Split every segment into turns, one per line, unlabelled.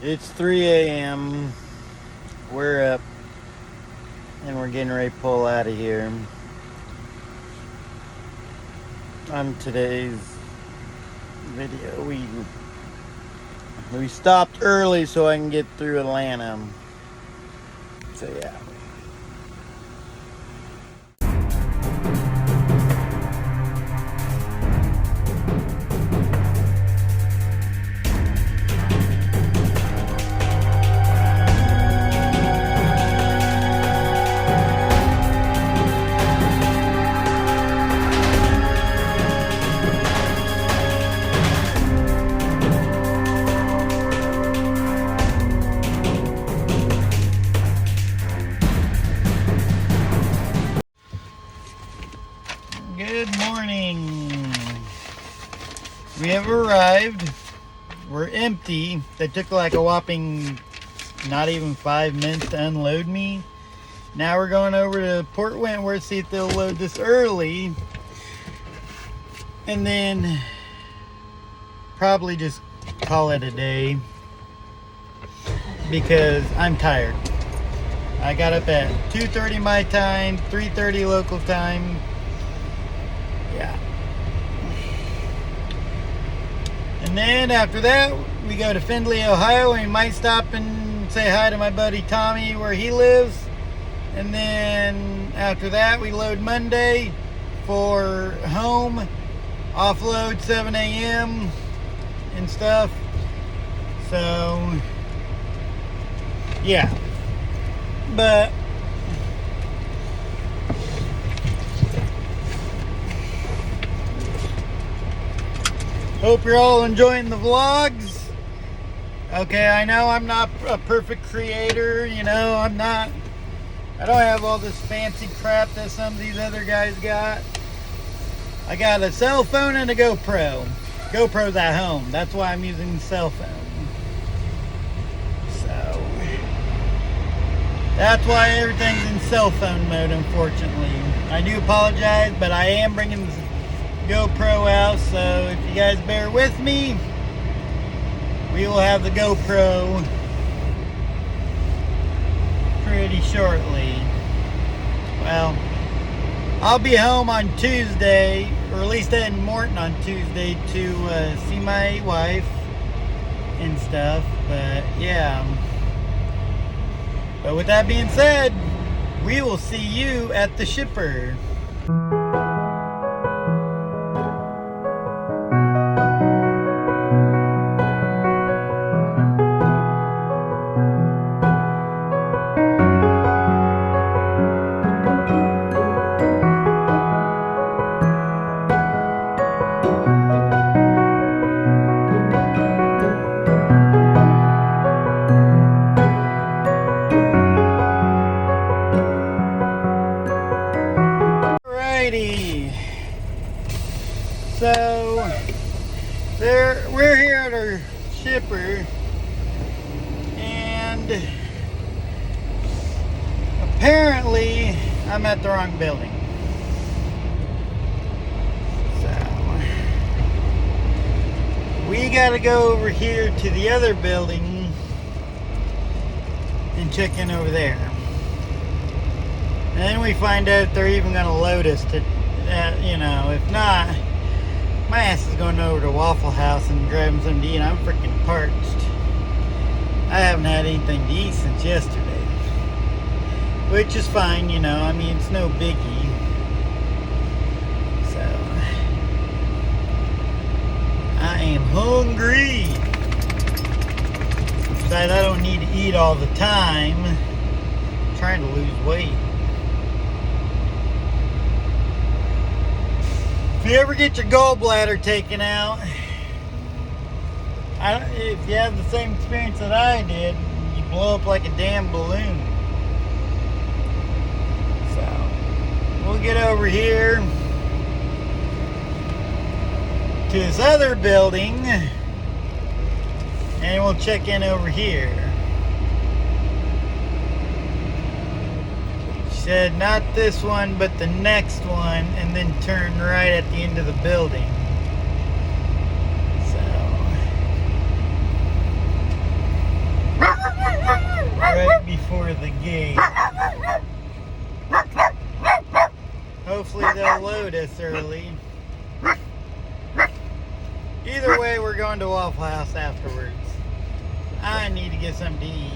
It's 3 a.m. We're up and we're getting ready to pull out of here. On today's video, we stopped early so I can get through Atlanta. So yeah. Good morning. We have arrived. We're empty. They took like a whopping not even 5 minutes to unload me. Now we're going over to Port Wentworth, see if they'll load this early. And then probably just call it a day because I'm tired. I got up at 2:30 my time, 3:30 local time. Yeah. And then after that, we go to Findlay, Ohio, and we might stop and say hi to my buddy Tommy where he lives. And then after that, we load Monday for home, offload 7 a.m. and stuff. So, yeah. But hope you're all enjoying the vlogs. Okay, I know I'm not a perfect creator, you know, I don't have all this fancy crap that some of these other guys got. I got a cell phone and a GoPro. GoPro's at home, that's why I'm using the cell phone. So, that's why everything's in cell phone mode, unfortunately. I do apologize, but I am bringing this GoPro out, so if you guys bear with me, we will have the GoPro pretty shortly. Well, I'll be home on Tuesday, or at least in Morton on Tuesday to see my wife and stuff, but yeah. But with that being said, we will see you at the shipper. So we're here at our shipper, and apparently I'm at the wrong building. So we gotta go over here to the other building and check in over there. And then we find out if they're even gonna load us to, you know, if not, my ass is going over to Waffle House and grabbing something to eat. I'm freaking parched. I haven't had anything to eat since yesterday. Which is fine, you know. I mean, it's no biggie. So, I am hungry. Besides, I don't need to eat all the time. I'm trying to lose weight. If you ever get your gallbladder taken out, if you have the same experience that I did, you blow up like a damn balloon. So, we'll get over here to this other building, and we'll check in over here. Said not this one, but the next one, and then turn right at the end of the building. So over the gate. Hopefully they'll load us early. Either way, we're going to Waffle House afterwards. I need to get something to eat.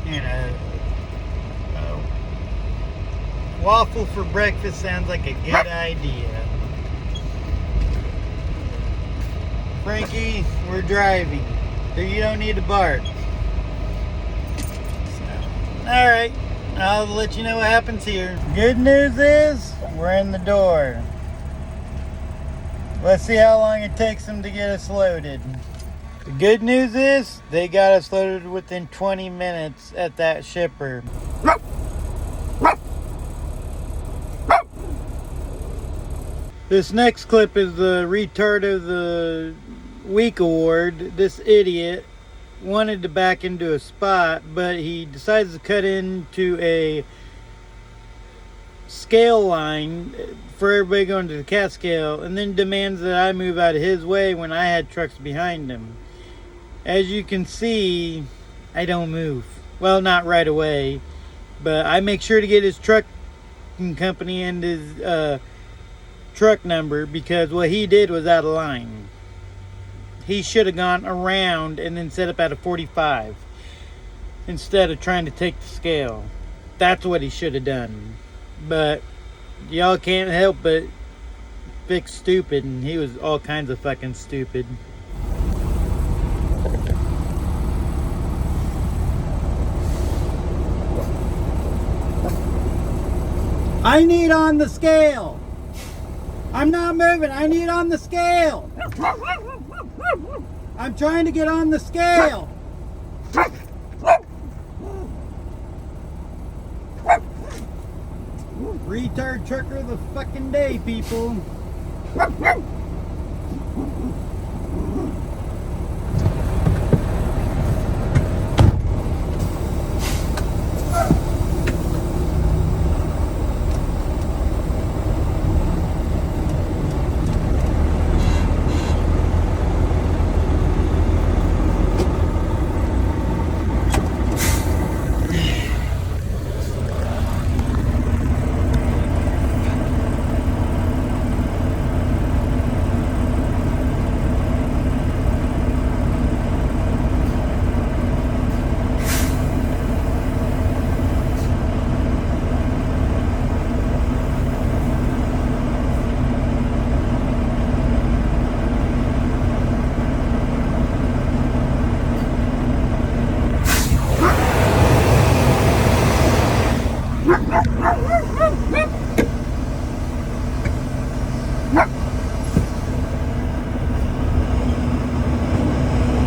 You know, waffle for breakfast sounds like a good idea. Frankie, we're driving. You don't need to bark. Alright, I'll let you know what happens here. Good news is, we're in the door. Let's see how long it takes them to get us loaded. The good news is, they got us loaded within 20 minutes at that shipper. This next clip is the Retard of the Week award. This idiot wanted to back into a spot, but he decides to cut into a scale line for everybody going to the cat scale, and then demands that I move out of his way when I had trucks behind him. As you can see, I don't move. Well, not right away, but I make sure to get his truck company and his truck number, because what he did was out of line. He should have gone around and then set up at a 45 instead of trying to take the scale. That's what he should have done. But y'all can't help but fix stupid, and he was all kinds of fucking stupid. I need on the scale. I'm not moving. I need on the scale. I'm trying to get on the scale. Retard trucker of the fucking day, people.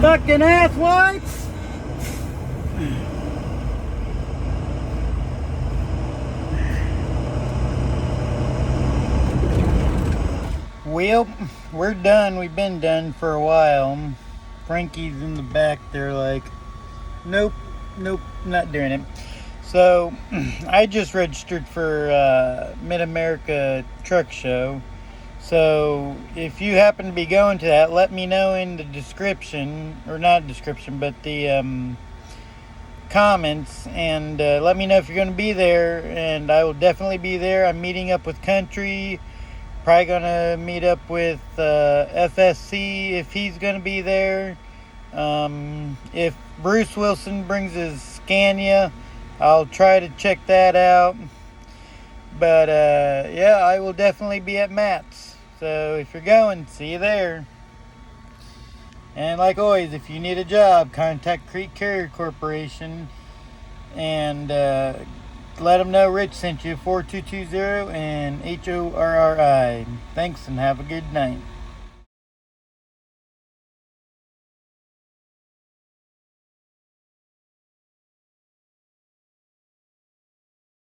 Fucking asswipes! Well, we're done. We've been done for a while. Frankie's in the back there like, nope, not doing it. So, I just registered for Mid-America Truck Show. So, if you happen to be going to that, let me know in the description, or not description, but the comments, and let me know if you're going to be there, and I will definitely be there. I'm meeting up with Country, probably going to meet up with FSC if he's going to be there. If Bruce Wilson brings his Scania, I'll try to check that out. But yeah, I will definitely be at Matt's. So if you're going, see you there. And like always, if you need a job, contact Crete Carrier Corporation and let them know Rich sent you. 4220 and HORRI. Thanks and have a good night.